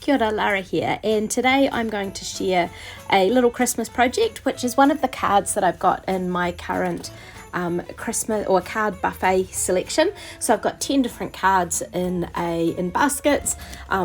Kia ora, Lara here, and today I'm going to share a little Christmas project, which is one of the cards that I've got in my current Christmas or card buffet selection. So I've got 10 different cards in baskets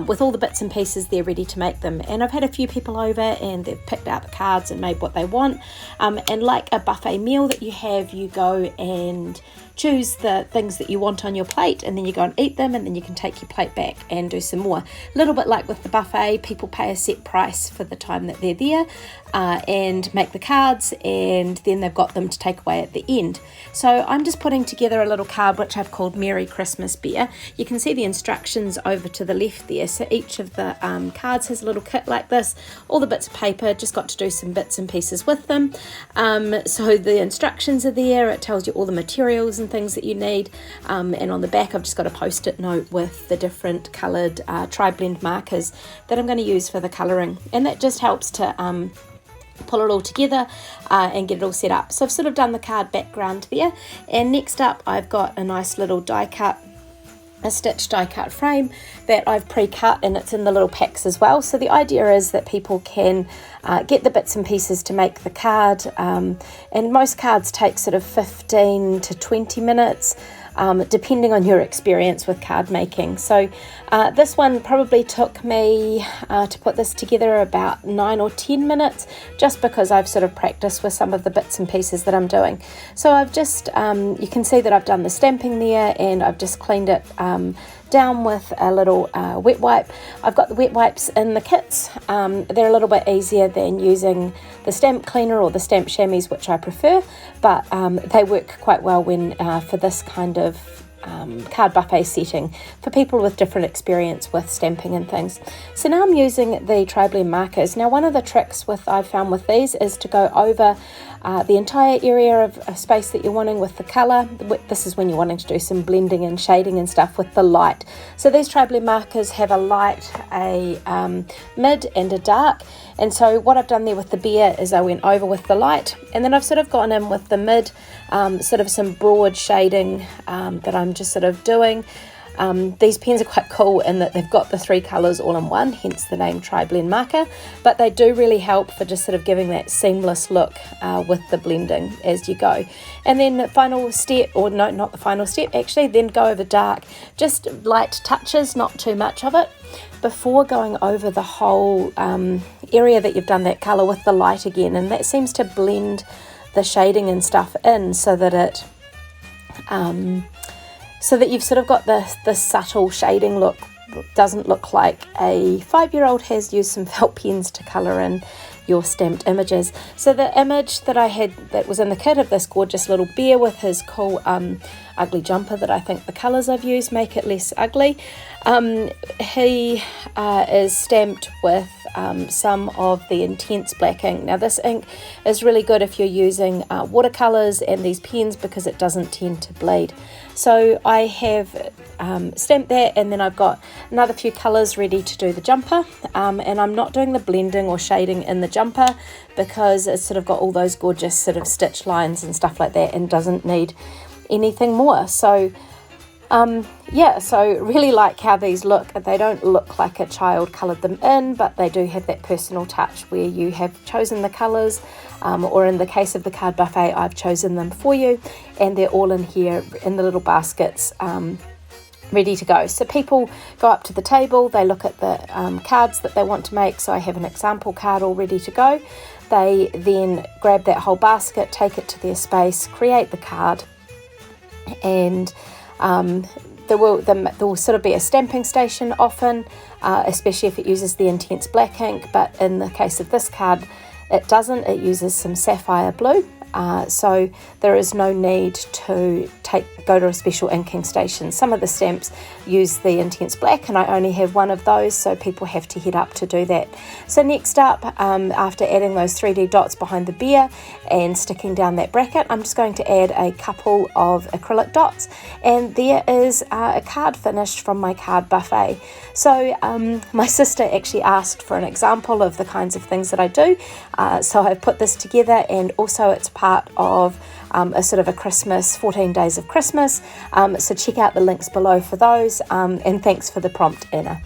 with all the bits and pieces there ready to make them, and I've had a few people over and they've picked out the cards and made what they want, and like a buffet meal that you have, you go and choose the things that you want on your plate, and then you go and eat them, and then you can take your plate back and do some more. A little bit like with the buffet, people pay a set price for the time that they're there and make the cards, and then they've got them to take away at the end. So I'm just putting together a little card which I've called Merry Christmas Bear. You can see the instructions over to the left there. So each of the cards has a little kit like this, all the bits of paper, just got to do some bits and pieces with them. So the instructions are there, it tells you all the materials and things that you need, and on the back I've just got a post-it note with the different coloured tri-blend markers that I'm going to use for the colouring, and that just helps to pull it all together and get it all set up. So I've sort of done the card background there, and next up I've got a nice little a stitched die cut frame that I've pre-cut, and it's in the little packs as well. So the idea is that people can get the bits and pieces to make the card, and most cards take sort of 15 to 20 minutes depending on your experience with card making. So this one probably took me to put this together about 9 or 10 minutes, just because I've sort of practiced with some of the bits and pieces that I'm doing. So I've just, you can see that I've done the stamping there, and I've just cleaned it down with a little wet wipe. I've got the wet wipes in the kits. They're a little bit easier than using the stamp cleaner or the stamp chamois, which I prefer, but they work quite well when for this kind of card buffet setting for people with different experience with stamping and things. So now I'm using the tri-blend markers. Now one of the tricks I've found with these is to go over the entire area of space that you're wanting with the colour. This is when you're wanting to do some blending and shading and stuff with the light. So these tri-blend markers have a light, a mid and a dark, and so what I've done there with the bear is I went over with the light, and then I've sort of gone in with the mid, sort of some broad shading that I'm just sort of doing. These pens are quite cool in that they've got the three colours all in one, hence the name tri-blend marker, but they do really help for just sort of giving that seamless look with the blending as you go. And then the final step, or no, not the final step actually, then go over dark, just light touches, not too much of it, before going over the whole area that you've done that colour with the light again, and that seems to blend the shading and stuff in so that it so that you've sort of got this subtle shading look. Doesn't look like a 5-year-old has used some felt pens to colour in your stamped images. So the image that I had that was in the kit of this gorgeous little bear with his cool ugly jumper, that I think the colours I've used make it less ugly, he is stamped with some of the intense black ink. Now this ink is really good if you're using watercolours and these pens, because it doesn't tend to bleed. So I have stamped that, and then I've got another few colours ready to do the jumper, and I'm not doing the blending or shading in the jumper because it's sort of got all those gorgeous sort of stitch lines and stuff like that and doesn't need anything more. So yeah, so really like how these look. They don't look like a child coloured them in, but they do have that personal touch where you have chosen the colours, or in the case of the card buffet, I've chosen them for you, and they're all in here in the little baskets, ready to go. So people go up to the table, they look at the cards that they want to make. So I have an example card all ready to go. They then grab that whole basket, take it to their space, create the card, and there will sort of be a stamping station often, especially if it uses the intense black ink, but in the case of this card it doesn't. It uses some sapphire blue, so there is no need to go to a special inking station. Some of the stamps use the intense black, and I only have one of those, so people have to head up to do that. So next up, after adding those 3D dots behind the bear and sticking down that bracket, I'm just going to add a couple of acrylic dots, and there is a card finished from my card buffet. So my sister actually asked for an example of the kinds of things that I do, so I've put this together, and also it's part of a sort of a Christmas, 14 days of Christmas, so check out the links below for those, and thanks for the prompt, Anna.